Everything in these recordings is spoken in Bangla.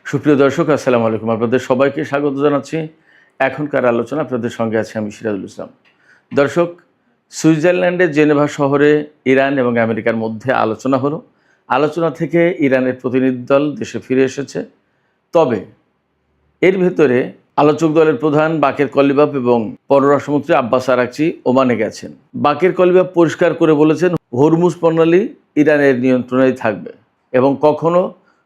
সুপ্রিয় দর্শক, আসসালামু আলাইকুম। আপনাদের সবাইকে স্বাগত জানাচ্ছি। এখনকার আলোচনা আপনাদের সঙ্গে আছি আমি সিরাজুল ইসলাম। দর্শক, সুইজারল্যান্ডের জেনেভা শহরে ইরান এবং আমেরিকার মধ্যে আলোচনা হলো। আলোচনা থেকে ইরানের প্রতিনিধি দল দেশে ফিরে এসেছে। তবে এর ভেতরে আলোচক দলের প্রধান বাকের কলিবাফ এবং পররাষ্ট্রমন্ত্রী আব্বাস আরাকচি ওমানে গেছেন। বাকের কলিবাফ পরিষ্কার করে বলেছেন, হরমুজ প্রণালী ইরানের নিয়ন্ত্রণেই থাকবে এবং কখনো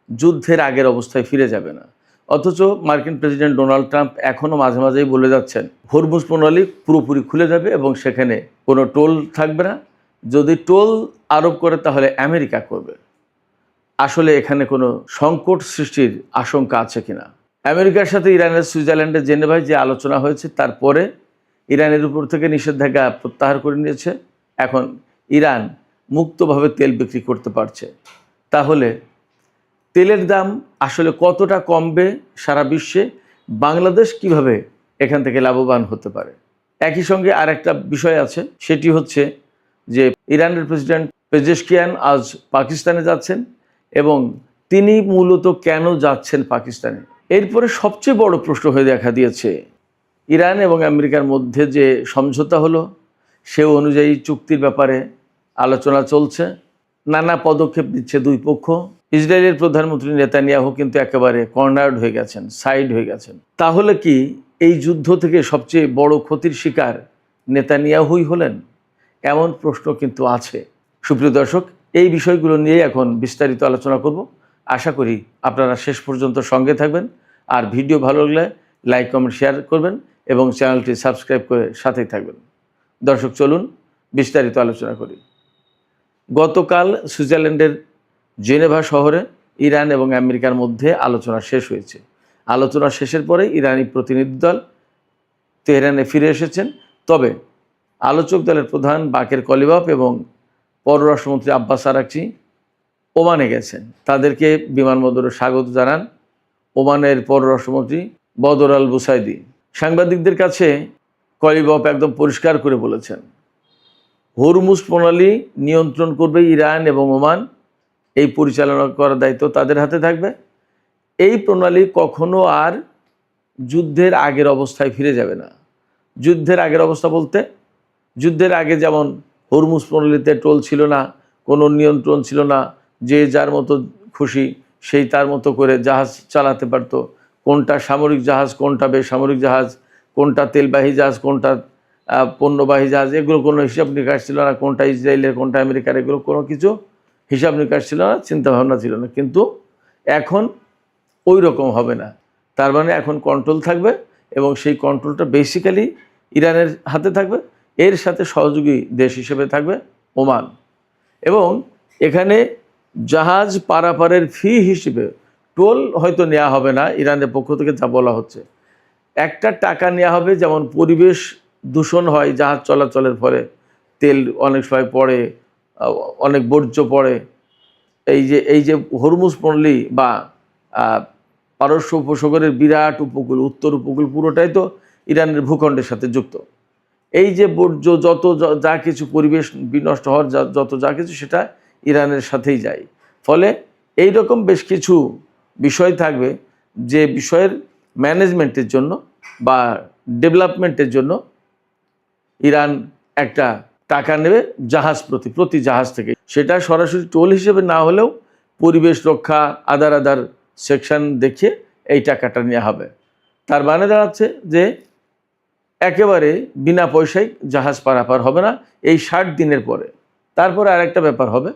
যুদ্ধের আগের অবস্থায় ফিরে যাবে না। অথচ মার্কিন প্রেসিডেন্ট ডোনাল্ড ট্রাম্প এখনও মাঝে মাঝেই বলে যাচ্ছেন হরমুজ প্রণালী পুরোপুরি খুলে যাবে এবং সেখানে কোনো টোল থাকবে না। যদি টোল আরোপ করে তাহলে আমেরিকা করবে। আসলে এখানে কোনো সংকট সৃষ্টির আশঙ্কা আছে কিনা? আমেরিকার সাথে ইরানের সুইজারল্যান্ডের জেনেভায় যে আলোচনা হয়েছে তারপরে ইরানের উপর থেকে নিষেধাজ্ঞা প্রত্যাহার করে নিয়েছে। এখন ইরান মুক্তভাবে তেল বিক্রি করতে পারছে। তাহলে তেলের দাম আসলে কতটা কমবে সারা বিশ্বে? বাংলাদেশ কিভাবে এখান থেকে লাভবান হতে পারে? একই সঙ্গে আর একটা বিষয় আছে, সেটি হচ্ছে যে ইরানের প্রেসিডেন্ট পেজেশকিয়ান আজ পাকিস্তানে যাচ্ছেন এবং তিনি মূলত কেন যাচ্ছেন পাকিস্তানে? এরপরে সবচেয়ে বড় প্রশ্ন হয়ে দেখা দিয়েছে ইরান এবং আমেরিকার মধ্যে যে সমঝোতা হলো সে অনুযায়ী চুক্তির ব্যাপারে আলোচনা চলছে। নানা পদক্ষেপ দিচ্ছে দুই পক্ষ। ইসরায়েলের প্রধানমন্ত্রী নেতানিয়াহু কিন্তু একেবারে কর্নার্ড হয়ে গেছেন, সাইড হয়ে গেছেন। তাহলে কি এই যুদ্ধ থেকে সবচেয়ে বড় ক্ষতির শিকার নেতানিয়াহুই হলেন? এমন প্রশ্ন কিন্তু আছে। সুপ্রিয় দর্শক, এই বিষয়গুলো নিয়ে এখন বিস্তারিত আলোচনা করব। আশা করি আপনারা শেষ পর্যন্ত সঙ্গে থাকবেন। আর ভিডিও ভালো লাগলে লাইক, কমেন্ট, শেয়ার করবেন এবং চ্যানেলটি সাবস্ক্রাইব করে সাথেই থাকবেন। দর্শক, চলুন বিস্তারিত আলোচনা করি। গতকাল সুইজারল্যান্ডের জেনেভা শহরে ইরান এবং আমেরিকার মধ্যে আলোচনা শেষ হয়েছে। আলোচনা শেষের পরে ইরানি প্রতিনিধি দল তেহরানে ফিরে এসেছেন। তবে আলোচক দলের প্রধান বাকের কলিবাফ এবং পররাষ্ট্রমন্ত্রী আব্বাস আরাকচি ওমানে গেছেন। তাদেরকে বিমানবন্দরে স্বাগত জানান ওমানের পররাষ্ট্রমন্ত্রী বদর আল বুসাইদি। সাংবাদিকদের কাছে কলিবাফ একদম পরিষ্কার করে বলেছেন, হরমুজ প্রণালী নিয়ন্ত্রণ করবে ইরান এবং ওমান। এই পরিচালনা করার দায়িত্ব তাদের হাতে থাকবে। এই প্রণালী কখনো আর যুদ্ধের আগের অবস্থায় ফিরে যাবে না। যুদ্ধের আগের অবস্থা বলতে, যুদ্ধের আগে যেমন হরমুজ প্রণালীতে টোল ছিল না, কোনো নিয়ন্ত্রণ ছিল না, যে যার মতো খুশি সেই তার মতো করে জাহাজ চালাতে পারত। কোনটা সামরিক জাহাজ, কোনটা বেসামরিক জাহাজ, কোনটা তেলবাহী জাহাজ, কোনটা পণ্যবাহী জাহাজ, এগুলো কোনো হিসাব নিকাশ ছিল না। কোনটা ইসরায়েলের, কোনটা আমেরিকার, এগুলো কোনো কিছু হিসাব নিকাশ ছিল না, চিন্তাভাবনা ছিল না। কিন্তু এখন ওই রকম হবে না। তার মানে এখন কন্ট্রোল থাকবে এবং সেই কন্ট্রোলটা বেসিক্যালি ইরানের হাতে থাকবে। এর সাথে সহযোগী দেশ হিসেবে থাকবে ওমান। এবং এখানে জাহাজ পারাপারের ফি হিসেবে টোল হয়তো নেওয়া হবে না, ইরানের পক্ষ থেকে যা বলা হচ্ছে। একটা টাকা নেওয়া হবে, যেমন পরিবেশ দূষণ হয় জাহাজ চলাচলের ফলে, তেল অনেক সময় পড়ে, অনেক বর্জ্য পড়ে। এই যে হরমুজ প্রণালী বা পারস্য উপসাগরের বিরাট উপকূল, উত্তর উপকূল পুরোটাই তো ইরানের ভূখণ্ডের সাথে যুক্ত। এই যে বর্জ্য যত যা কিছু পরিবেশ বিনষ্ট হওয়ার যত যা কিছু, সেটা ইরানের সাথেই যায়। ফলে এই রকম বেশ কিছু বিষয় থাকবে যে বিষয়ের ম্যানেজমেন্টের জন্য বা ডেভেলপমেন্টের জন্য ইরান একটা টাকা নেবে জাহাজ প্রতি জাহাজ থেকে। সেটা সরাসরি টোল হিসেবে না হলেও পরিবেশ রক্ষা আদার সেকশন দেখিয়ে এই টাকাটা নেওয়া হবে। তার মানে দাঁড়াচ্ছে যে একেবারে বিনা পয়সায় জাহাজ পারাপার হবে না এই 60 দিনের পরে। তারপরে আরেকটা ব্যাপার হবে,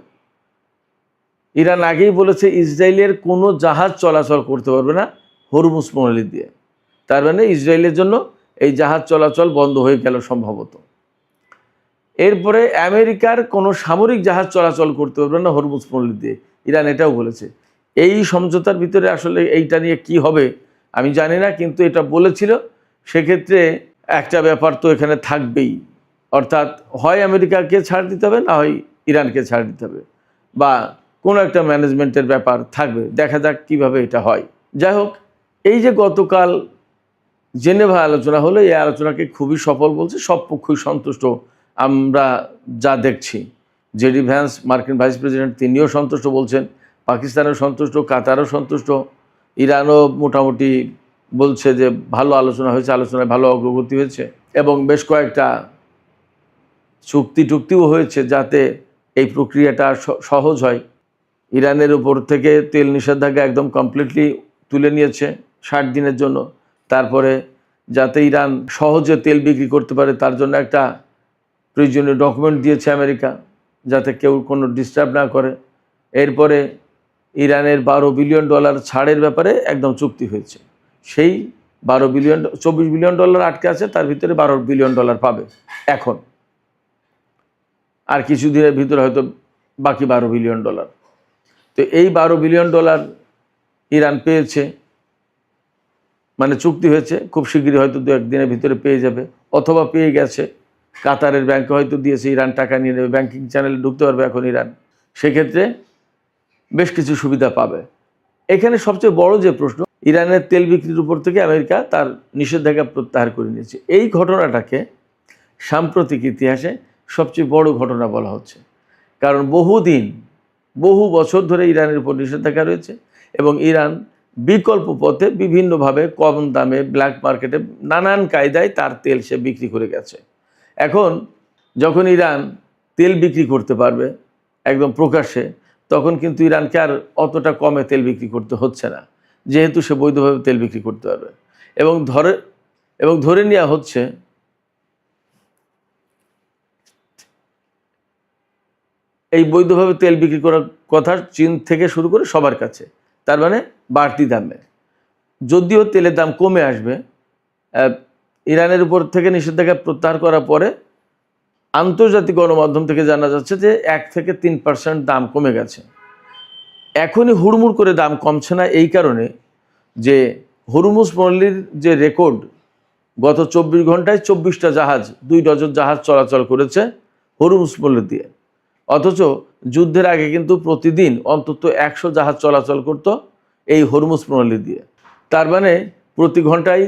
ইরান আগেই বলেছে ইসরায়েলের কোনো জাহাজ চলাচল করতে পারবে না হরমুজ প্রণালী দিয়ে। তার মানে ইসরায়েলের জন্য এই জাহাজ চলাচল বন্ধ হয়ে গেল সম্ভবত। এরপরে আমেরিকার কোনো সামরিক জাহাজ চলাচল করতে পারবে না হরমুজ প্রণালী দিয়ে, ইরান এটাও বলেছে। এই সমঝোতার ভিতরে আসলে এইটা নিয়ে কি হবে আমি জানি না, কিন্তু এটা বলেছিল। সেক্ষেত্রে একটা ব্যাপার তো এখানে থাকবেই, অর্থাৎ হয় আমেরিকাকে ছাড় দিতে হবে, না হয় ইরানকে ছাড় দিতে হবে, বা কোনো একটা ম্যানেজমেন্টের ব্যাপার থাকবে। দেখা যাক কীভাবে এটা হয়। যাই হোক, এই যে গতকাল জেনেভা আলোচনা হলো, এই আলোচনাকে খুবই সফল বলছে, সব পক্ষই সন্তুষ্ট। আমরা যা দেখছি, জেডি ভ্যান্স মার্কিন ভাইস প্রেসিডেন্ট তিনিও সন্তুষ্ট বলছেন, পাকিস্তানও সন্তুষ্ট, কাতারও সন্তুষ্ট, ইরানও মোটামুটি বলছে যে ভালো আলোচনা হয়েছে, আলোচনায় ভালো অগ্রগতি হয়েছে এবং বেশ কয়েকটা চুক্তিও হয়েছে যাতে এই প্রক্রিয়াটা সহজ হয়। ইরানের উপর থেকে তেল নিষেধাজ্ঞা একদম কমপ্লিটলি তুলে নিয়েছে 60 দিনের জন্য। তারপরে যাতে ইরান সহজে তেল বিক্রি করতে পারে তার জন্য একটা প্রয়োজনীয় ডকুমেন্ট দিয়েছে আমেরিকা, যাতে কেউ কোনো ডিস্টার্ব না করে। এরপরে ইরানের $12 বিলিয়ন ছাড়ের ব্যাপারে একদম চুক্তি হয়েছে। সেই 24 বিলিয়ন ডলার আটকে আছে, তার ভিতরে $12 বিলিয়ন পাবে এখন, আর কিছুদিনের ভিতরে হয়তো বাকি $12 বিলিয়ন। তো এই $12 বিলিয়ন ইরান পেয়েছে, মানে চুক্তি হয়েছে, খুব শীঘ্রই হয়তো 2-1 দিনের ভিতরে পেয়ে যাবে, অথবা পেয়ে গেছে। কাতারের ব্যাংকে হয়তো দিয়েছে, ইরান টাকা নিয়ে নেবে, ব্যাংকিং চ্যানেলে ঢুকতে পারবে এখন ইরান। সেক্ষেত্রে বেশ কিছু সুবিধা পাবে। এখানে সবচেয়ে বড় যে প্রশ্ন, ইরানের তেল বিক্রির উপর থেকে আমেরিকা তার নিষেধাজ্ঞা প্রত্যাহার করে নিয়েছে। এই ঘটনাটাকে সাম্প্রতিক ইতিহাসে সবচেয়ে বড় ঘটনা বলা হচ্ছে, কারণ বহু বছর ধরে ইরানের উপর নিষেধাজ্ঞা রয়েছে এবং ইরান বিকল্প পথে বিভিন্নভাবে কম দামে ব্ল্যাক মার্কেটে নানান কায়দায় তার তেল সে বিক্রি করে গেছে। এখন যখন ইরান তেল বিক্রি করতে পারবে একদম প্রকাশ্যে, তখন কিন্তু ইরানকে আর অতটা কমে তেল বিক্রি করতে হচ্ছে না, যেহেতু সে বৈধভাবে তেল বিক্রি করতে পারবে। এবং ধরে নেওয়া হচ্ছে এই বৈধভাবে তেল বিক্রি করার কথা চীন থেকে শুরু করে সবার কাছে, তার মানে বাড়তি দামে। যদিও তেলের দাম কমে আসবে, ইরানের উপর থেকে নিষেধাজ্ঞা প্রত্যাহার করার পরে আন্তর্জাতিক গণমাধ্যম থেকে জানা যাচ্ছে যে 1 থেকে 3% দাম কমে গেছে। এখনই হুড়মুড় করে দাম কমছে না এই কারণে যে হরমুজ পল্লীর যে রেকর্ড, গত 24 ঘন্টায় 24টা জাহাজ, 2 ডজন জাহাজ চলাচল করেছে হরমুজ পল্লী দিয়ে। অথচ যুদ্ধের আগে কিন্তু প্রতিদিন অন্তত 100 জাহাজ চলাচল করত এই হরমুজ প্রণালী দিয়ে। তার মানে প্রতি ঘন্টায়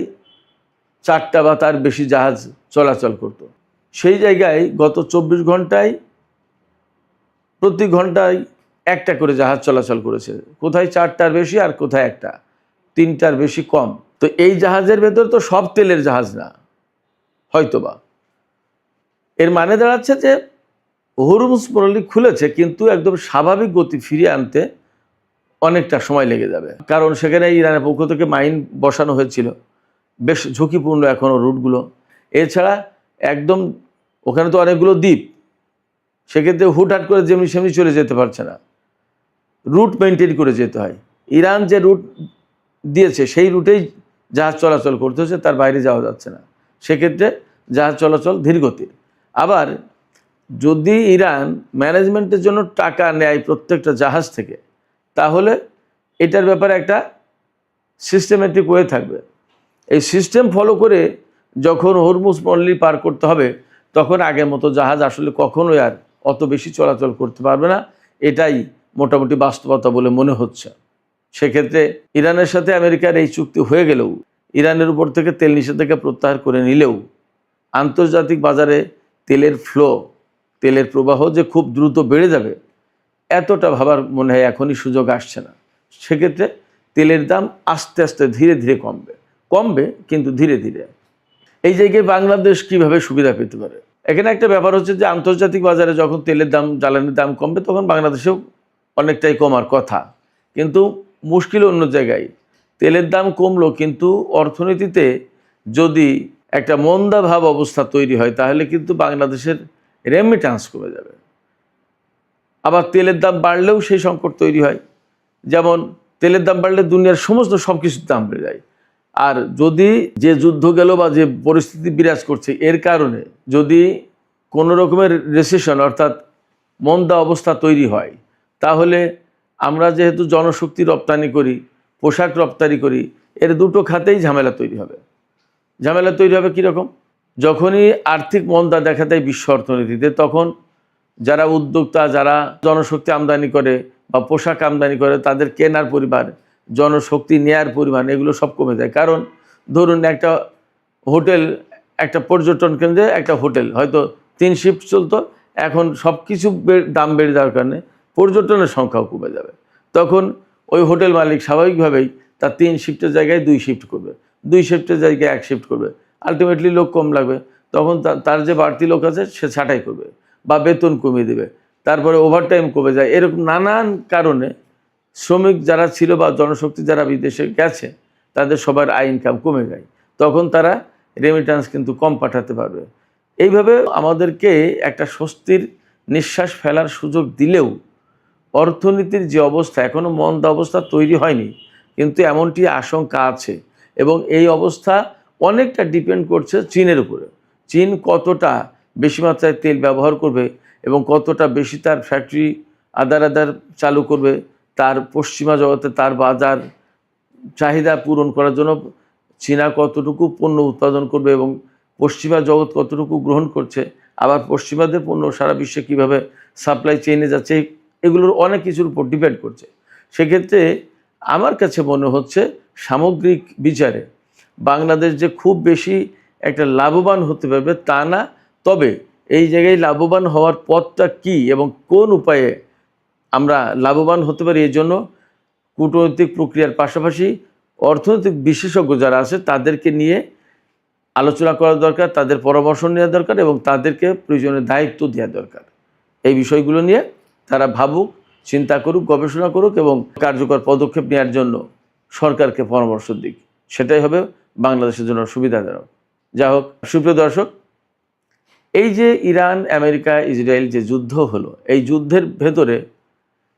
4টা বা তার বেশি জাহাজ চলাচল করত। সেই জায়গায় গত 24 ঘন্টায় প্রতি ঘন্টায় 1টা করে জাহাজ চলাচল করেছে, কোথায় 4টার বেশি আর কোথায় 1টা, 3টার বেশি কম। তো এই জাহাজের ভেতর তো সব তেলের জাহাজ না হয়তোবা। এর মানে দাঁড়াচ্ছে যে হরমুজ প্রণালী খুলেছে, কিন্তু একদম স্বাভাবিক গতি ফিরিয়ে আনতে অনেকটা সময় লেগে যাবে, কারণ সেখানে ইরানের পক্ষ থেকে মাইন বসানো হয়েছিল। বেশ ঝুঁকিপূর্ণ এখনও রুটগুলো। এছাড়া একদম ওখানে তো অনেকগুলো দ্বীপ, সেক্ষেত্রে হুটহাট করে যেমনি সেমনি চলে যেতে পারছে না, রুট মেনটেন করে যেতে হয়। ইরান যে রুট দিয়েছে সেই রুটেই জাহাজ চলাচল করতে হচ্ছে, তার বাইরে যাওয়া যাচ্ছে না। সেক্ষেত্রে জাহাজ চলাচল ধীরগতির। আবার যদি ইরান ম্যানেজমেন্টের জন্য টাকা নেয় প্রত্যেকটা জাহাজ থেকে, তাহলে এটার ব্যাপারে একটা সিস্টেমেটিক ওয়ে থাকবে। এই সিস্টেম ফলো করে যখন হরমুজ পল্লী পার করতে হবে, তখন আগের মতো জাহাজ আসলে কখনোই আর অত বেশি চলাচল করতে পারবে না। এটাই মোটামুটি বাস্তবতা বলে মনে হচ্ছে। সেক্ষেত্রে ইরানের সাথে আমেরিকার এই চুক্তি হয়ে গেলেও, ইরানের উপর থেকে তেল নিষেধাজ্ঞা প্রত্যাহার করে নিলেও আন্তর্জাতিক বাজারে তেলের ফ্লো, তেলের প্রবাহ যে খুব দ্রুত বেড়ে যাবে এতটা ভাবার মনে হয় এখনই সুযোগ আসছে না। সেক্ষেত্রে তেলের দাম আস্তে আস্তে ধীরে ধীরে কমবে, কিন্তু ধীরে ধীরে। এই জায়গায় বাংলাদেশ কিভাবে সুবিধা পেতে পারে? এখানে একটা ব্যাপার হচ্ছে যে আন্তর্জাতিক বাজারে যখন তেলের দাম, জ্বালানির দাম কমবে, তখন বাংলাদেশেও অনেকটাই কমার কথা। কিন্তু মুশকিল অন্য জায়গায়। তেলের দাম কমলো, কিন্তু অর্থনীতিতে যদি একটা মন্দাভাব অবস্থা তৈরি হয়, তাহলে কিন্তু বাংলাদেশের রেমিট্যান্স কমে যাবে। আবার তেলের দাম বাড়লেও সেই সংকট তৈরি হয়। যেমন তেলের দাম বাড়লে দুনিয়ার সব কিছুর দাম বেড়ে যায়। আর যদি যে যুদ্ধ গেল বা যে পরিস্থিতি বিরাজ করছে, এর কারণে যদি কোনো রকমের রিসেশন অর্থাৎ মন্দা অবস্থা তৈরি হয়, তাহলে আমরা যেহেতু জনশক্তি রপ্তানি করি, পোশাক রপ্তানি করি, এর দুটো খাতেই ঝামেলা তৈরি হবে। ঝামেলা তৈরি হবে কীরকম? যখনই আর্থিক মন্দা দেখা দেয় বিশ্ব অর্থনীতিতে, তখন যারা উদ্যোক্তা, যারা জনশক্তি আমদানি করে বা পোশাক আমদানি করে, তাদের কেনার পরিমাণ, জনশক্তি নেয়ার পরিমাণ, এগুলো সব কমে যায়। কারণ ধরুন একটা হোটেল, একটা পর্যটন কেন্দ্রে একটা হোটেল হয়তো 3 শিফট চলতো, এখন সব কিছু দাম বেড়ে যাওয়ার কারণে পর্যটনের সংখ্যাও কমে যাবে। তখন ওই হোটেল মালিক স্বাভাবিকভাবেই তার 3 শিফটের জায়গায় 2 শিফট করবে, 2 শিফটের জায়গায় 1 শিফট করবে। আলটিমেটলি লোক কম লাগবে, তখন তার যে বাড়তি লোক আছে সে ছাঁটাই করবে বা বেতন কমিয়ে দেবে, তারপরে ওভারটাইম কমে যায়। এরকম নানান কারণে শ্রমিক যারা ছিল বা জনশক্তি যারা বিদেশে গেছে তাদের সবার আয় ইনকাম কমে যায়, তখন তারা রেমিট্যান্স কিন্তু কম পাঠাতে পারবে। এইভাবে আমাদেরকে একটা স্বস্তির নিঃশ্বাস ফেলার সুযোগ দিলেও অর্থনীতির যে অবস্থা, এখনও মন্দা অবস্থা তৈরি হয়নি, কিন্তু এমনটি আশঙ্কা আছে। এবং এই অবস্থা অনেকটা ডিপেন্ড করছে চীনের উপরে। চীন কতটা বেশি মাত্রায় তেল ব্যবহার করবে এবং কতটা বেশি তার ফ্যাক্টরি আদার চালু করবে, তার পশ্চিমা জগতে তার বাজার চাহিদা পূরণ করার জন্য চীনা কতটুকু পণ্য উৎপাদন করবে এবং পশ্চিমা জগৎ কতটুকু গ্রহণ করছে, আবার পশ্চিমাদের পণ্য সারা বিশ্বে কীভাবে সাপ্লাই চেইনে যাচ্ছে, এগুলোর অনেক কিছুর উপর ডিপেন্ড করছে। সেক্ষেত্রে আমার কাছে মনে হচ্ছে সামগ্রিক বিচারে বাংলাদেশ যে খুব বেশি একটা লাভবান হতে পারবে তা না, তবে এই জায়গায় লাভবান হওয়ার পথটা কী এবং কোন উপায়ে আমরা লাভবান হতে পারি, এই জন্য কূটনৈতিক প্রক্রিয়ার পাশাপাশি অর্থনৈতিক বিশেষজ্ঞ যারা আছে তাদেরকে নিয়ে আলোচনা করা দরকার, তাদের পরামর্শ নেওয়া দরকার এবং তাদেরকে প্রয়োজনীয় দায়িত্ব দেওয়া দরকার। এই বিষয়গুলো নিয়ে তারা ভাবুক, চিন্তা করুক, গবেষণা করুক এবং কার্যকর পদক্ষেপ নেওয়ার জন্য সরকারকে পরামর্শ দিক। সেটাই হবে বাংলাদেশের জন্য সুবিধাজনক। যা হোক, সুপ্রিয় দর্শক, এই যে ইরান, আমেরিকা, ইসরায়েল যে যুদ্ধ হলো, এই যুদ্ধের ভেতরে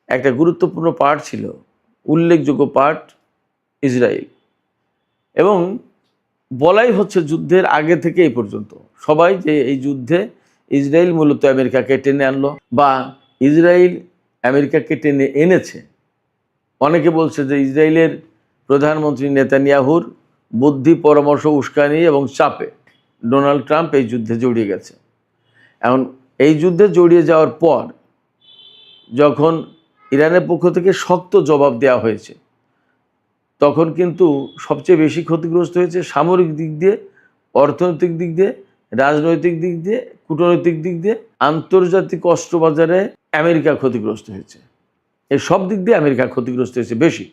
একটা গুরুত্বপূর্ণ পার্ট ছিল, উল্লেখযোগ্য পার্ট ইসরায়েল। এবং বলাই হচ্ছে যুদ্ধের আগে থেকে এই পর্যন্ত সবাই যে এই যুদ্ধে ইসরায়েল মূলত আমেরিকাকে টেনে আনলো বা ইসরায়েল আমেরিকাকে টেনে এনেছে। অনেকে বলছে যে ইসরায়েলের প্রধানমন্ত্রী নেতানিয়াহুর বুদ্ধি, পরামর্শ, উস্কানি এবং চাপে ডোনাল্ড ট্রাম্প এই যুদ্ধে জড়িয়ে গেছে। এখন এই যুদ্ধে জড়িয়ে যাওয়ার পর যখন ইরানের পক্ষ থেকে শক্ত জবাব দেওয়া হয়েছে, তখন কিন্তু সবচেয়ে বেশি ক্ষতিগ্রস্ত হয়েছে সামরিক দিক দিয়ে, অর্থনৈতিক দিক দিয়ে, রাজনৈতিক দিক দিয়ে, কূটনৈতিক দিক দিয়ে, আন্তর্জাতিক অস্ত্রবাজারে আমেরিকা ক্ষতিগ্রস্ত হয়েছে। এই সব দিক দিয়ে আমেরিকা ক্ষতিগ্রস্ত হয়েছে বেশি।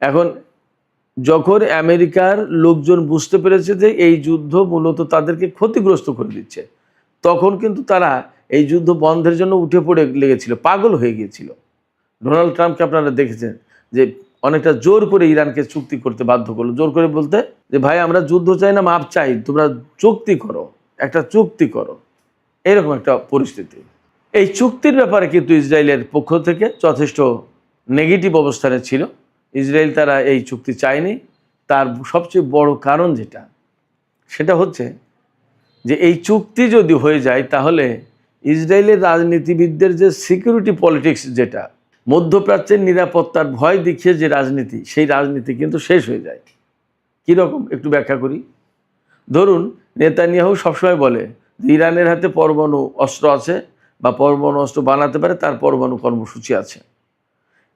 এখন যখন আমেরিকার লোকজন বুঝতে পেরেছে যে এই যুদ্ধ মূলত তাদেরকে ক্ষতিগ্রস্ত করে দিচ্ছে, তখন কিন্তু তারা এই যুদ্ধ বন্ধের জন্য উঠে পড়ে লেগেছিল, পাগল হয়ে গিয়েছিল। ডোনাল্ড ট্রাম্পকে আপনারা দেখেছেন যে অনেকটা জোর করে ইরানকে চুক্তি করতে বাধ্য করলো। জোর করে বলতে যে ভাই, আমরা যুদ্ধ চাই না, মাপ চাই, তোমরা চুক্তি করো, একটা চুক্তি করো, এরকম একটা পরিস্থিতি। এই চুক্তির ব্যাপারে কিন্তু ইসরায়েলের পক্ষ থেকে যথেষ্ট নেগেটিভ অবস্থানে ছিল। ইসরায়েল তারা এই চুক্তি চায়নি। তার সবচেয়ে বড় কারণ সেটা হচ্ছে যে এই চুক্তি যদি হয়ে যায় তাহলে ইসরায়েলের রাজনীতিবিদদের যে সিকিউরিটি পলিটিক্স, যেটা মধ্যপ্রাচ্যের নিরাপত্তার ভয় দেখিয়ে যে রাজনীতি, সেই রাজনীতি কিন্তু শেষ হয়ে যায়। কীরকম একটু ব্যাখ্যা করি। ধরুন, নেতানিয়াহু সবসময় বলে যে ইরানের হাতে পরমাণু অস্ত্র আছে বা পরমাণু অস্ত্র বানাতে পারে, তার পরমাণু কর্মসূচি আছে।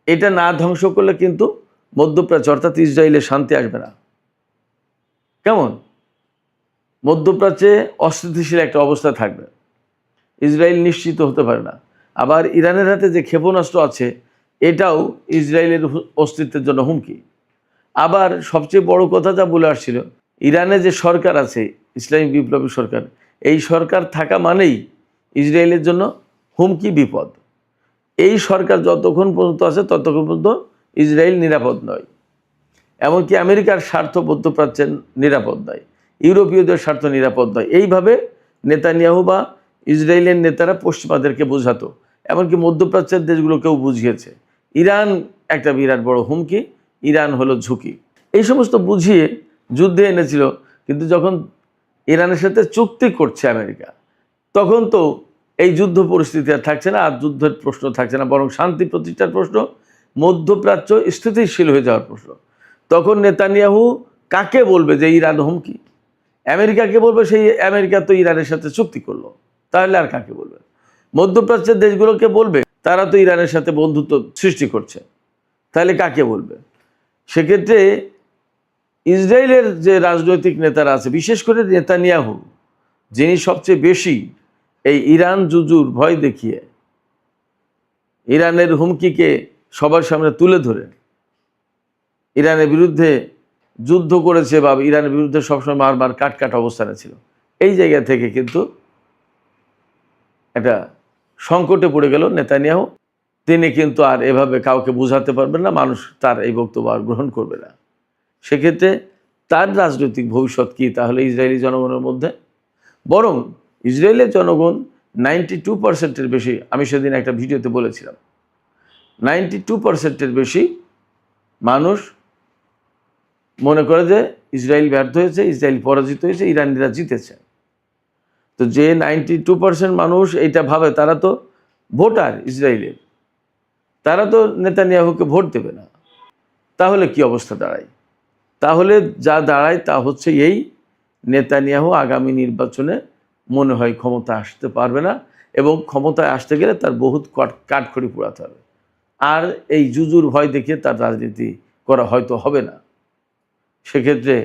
এটা না ধ্বংস করলে কিন্তু মধ্যপ্রাচ্য অর্থাৎ ইসরায়েলে শান্তি আসবে না। কেমন? মধ্যপ্রাচ্যে অস্থিতিশীল একটা অবস্থা থাকবে, ইসরায়েল নিশ্চিত হতে পারে না। আবার ইরানের হাতে যে ক্ষেপণাস্ত্র আছে, এটাও ইসরায়েলের অস্তিত্বের জন্য হুমকি। আবার সবচেয়ে বড় কথা যা বলে আসছিল, ইরানে যে সরকার আছে, ইসলামী বিপ্লবী সরকার, এই সরকার থাকা মানেই ইসরায়েলের জন্য হুমকি, বিপদ। এই সরকার যতক্ষণ পর্যন্ত আছে ততক্ষণ পর্যন্ত ইসরায়েল নিরাপদ নয়। এমনকি আমেরিকার স্বার্থ মধ্যপ্রাচ্যের নিরাপদ নয়, ইউরোপীয়দের স্বার্থ নিরাপদ নয়। এইভাবে নেতানিয়াহু বা ইসরায়েলের নেতারা পশ্চিমাদেরকে বোঝাতো, এমনকি মধ্যপ্রাচ্যের দেশগুলোকেও বুঝিয়েছে ইরান একটা বিরাট বড় হুমকি, ইরান হলো ঝুঁকি। এই সমস্ত বুঝিয়ে যুদ্ধে এনেছিল। কিন্তু যখন ইরানের সাথে চুক্তি করছে আমেরিকা, তখন তো এই যুদ্ধ পরিস্থিতি আর থাকছে না, আর যুদ্ধের প্রশ্ন থাকছে না, বরং শান্তি প্রতিষ্ঠার প্রশ্ন, মধ্যপ্রাচ্য স্থিতিশীল হয়ে যাওয়ার প্রশ্ন। তখন নেতানিয়াহু কাকে বলবে যে ইরান হুমকি? আমেরিকাকে বলবে, সেই আমেরিকা তো ইরানের সাথে চুক্তি করলো, তাহলে আর কাকে বলবে? মধ্যপ্রাচ্যের দেশগুলোকে বলবে, তারা তো ইরানের সাথে বন্ধুত্ব সৃষ্টি করছে, তাহলে কাকে বলবে? সেক্ষেত্রে ইসরায়েলের যে রাজনৈতিক নেতারা আছে, বিশেষ করে নেতানিয়াহু, যিনি সবচেয়ে বেশি এই ইরান জুজুর ভয় দেখিয়ে ইরানের হুমকিকে সবার সামনে তুলে ধরে ইরানের বিরুদ্ধে যুদ্ধ করেছে বা ইরানের বিরুদ্ধে সবসময় বারবার কাট অবস্থানে ছিল, এই জায়গা থেকে কিন্তু একটা সংকটে পড়ে গেল নেতানিয়াহু। তিনি কিন্তু আর এভাবে কাউকে বোঝাতে পারবেন না, মানুষ তার এই বক্তব্য আর গ্রহণ করবে না। সেক্ষেত্রে তার রাজনৈতিক ভবিষ্যৎ কী তাহলে ইসরায়েলি জনগণের মধ্যে? বরং ইসরায়েলের জনগণ 92%-এর বেশি, আমি সেদিন একটা ভিডিওতে বলেছিলাম, 92%-এর বেশি মানুষ মনে করে যে ইসরায়েল ব্যর্থ হয়েছে, ইসরায়েল পরাজিত হয়েছে, ইরানিরা জিতেছে। তো যে 92% মানুষ এইটা ভাবে, তারা তো ভোটার ইসরায়েলের, তারা তো নেতানিয়াহুকে ভোট দেবে না। তাহলে কি অবস্থা দাঁড়ায়? তাহলে যা দাঁড়ায় তা হচ্ছে এই, নেতানিয়াহু আগামী নির্বাচনে মনে হয় ক্ষমতা আসতে পারবে না, এবং ক্ষমতায় আসতে গেলে তার বহুত কাঠখড়ি পোড়াতে হবে। আর এই জুজুর ভয় দেখিয়ে তার রাজনীতি করা হয়তো হবে না। সেক্ষেত্রে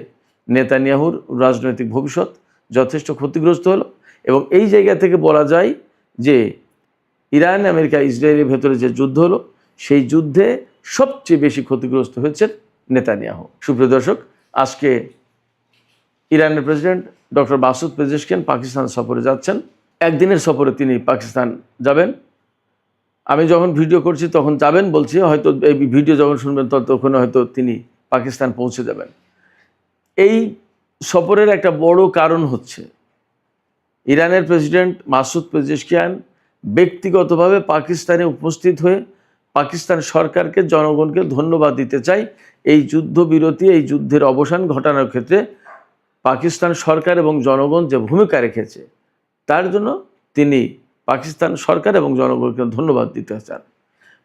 নেতানিয়াহুর রাজনৈতিক ভবিষ্যৎ যথেষ্ট ক্ষতিগ্রস্ত হলো। এবং এই জায়গা থেকে বলা যায় যে ইরান আমেরিকা ইসরায়েলের ভেতরে যে যুদ্ধ হলো, সেই যুদ্ধে সবচেয়ে বেশি ক্ষতিগ্রস্ত হয়েছেন নেতানিয়াহু। সুপ্রিয় দর্শক, আজকে ইরানের president doctor Masoud Pezeshkian Pakistan সফরে যাচ্ছেন। একদিনের সফরে তিনি পাকিস্তান যাবেন। আমি যখন ভিডিও করছি তখন যাবেন বলছি, হয়তো এই ভিডিও যখন শুনবেন তখন হয়তো তিনি পাকিস্তান পৌঁছে যাবেন। এই সফরের একটা বড় কারণ হচ্ছে ইরানের প্রেসিডেন্ট মাসুদ পেজেশকিয়ান ব্যক্তিগতভাবে পাকিস্তানে উপস্থিত হয়ে পাকিস্তান সরকারকে, জনগণকে ধন্যবাদ দিতে চাই। এই যুদ্ধবিরতি, এই যুদ্ধের অবসান ঘটানোর ক্ষেত্রে পাকিস্তান সরকার এবং জনগণ যে ভূমিকা রেখেছে, তার জন্য তিনি পাকিস্তান সরকার এবং জনগণকে ধন্যবাদ দিতে চান।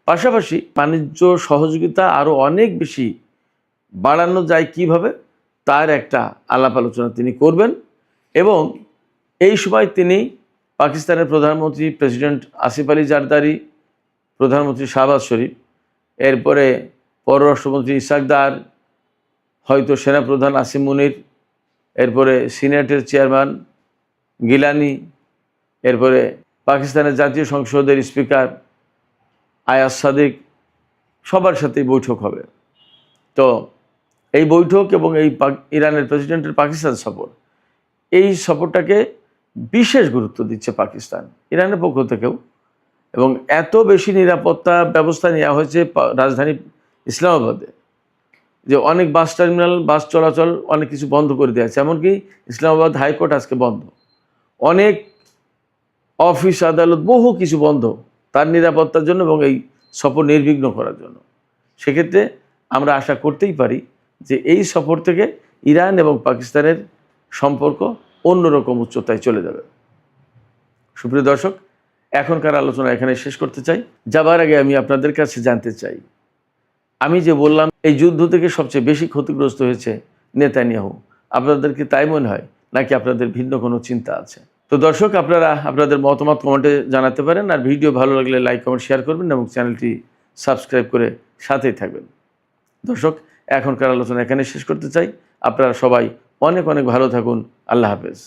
পাশাপাশি বাণিজ্য সহযোগিতা আরও অনেক বেশি বাড়ানো যায় কিভাবে, তার একটা আলাপ আলোচনা তিনি করবেন। এবং এই সময় তিনি পাকিস্তানের প্রধানমন্ত্রী প্রেসিডেন্ট আসিফ আলী জারদারি, প্রধানমন্ত্রী শাহবাজ শরীফ, এরপরে পররাষ্ট্রমন্ত্রী ইসাক দার, হয়তো সেনাপ্রধান আসিম মুনির, এরপরে সিনেটের চেয়ারম্যান গিলানি, এরপরে পাকিস্তানের জাতীয় সংসদের স্পিকার আয়াজ সাদিক, সবার সাথেই বৈঠক হবে। তো এই বৈঠক এবং এই ইরানের প্রেসিডেন্টের পাকিস্তান সফর, এই সফরটাকে বিশেষ গুরুত্ব দিচ্ছে পাকিস্তান ইরানের পক্ষ থেকেও। এবং এত বেশি নিরাপত্তা ব্যবস্থা নেওয়া হয়েছে রাজধানী ইসলামাবাদে যে অনেক বাস টার্মিনাল, বাস চলাচল অনেক কিছু বন্ধ করে দেওয়া আছে। এমনকি ইসলামাবাদ হাইকোর্ট আজকে বন্ধ, অনেক অফিস আদালত, বহু কিছু বন্ধ তার নিরাপত্তার জন্য এবং এই সফর নির্বিঘ্ন করার জন্য। সেক্ষেত্রে আমরা আশা করতেই পারি যে এই সফর থেকে ইরান এবং পাকিস্তানের সম্পর্ক অন্যরকম উচ্চতায় চলে যাবে। সুপ্রিয় দর্শক, এখনকার আলোচনা এখানে শেষ করতে চাই। যাবার আগে আমি আপনাদের কাছে জানতে চাই, আমি যে বললাম এই যুদ্ধ থেকে সবচেয়ে বেশি ক্ষতিগ্রস্ত হয়েছে নেতানিয়াহু, আপনাদের কি তাই মনে হয়, নাকি আপনাদের ভিন্ন কোনো চিন্তা আছে? তো দর্শক, আপনারা আপনাদের মতামত কমেন্টে জানাতে পারেন। আর ভিডিও ভালো লাগলে লাইক, কমেন্ট, শেয়ার করবেন এবং চ্যানেলটি সাবস্ক্রাইব করে সাথেই থাকবেন। দর্শক, এখনকার আলোচনা এখানে শেষ করতে চাই। আপনারা সবাই অনেক অনেক ভালো থাকুন। আল্লাহ হাফেজ।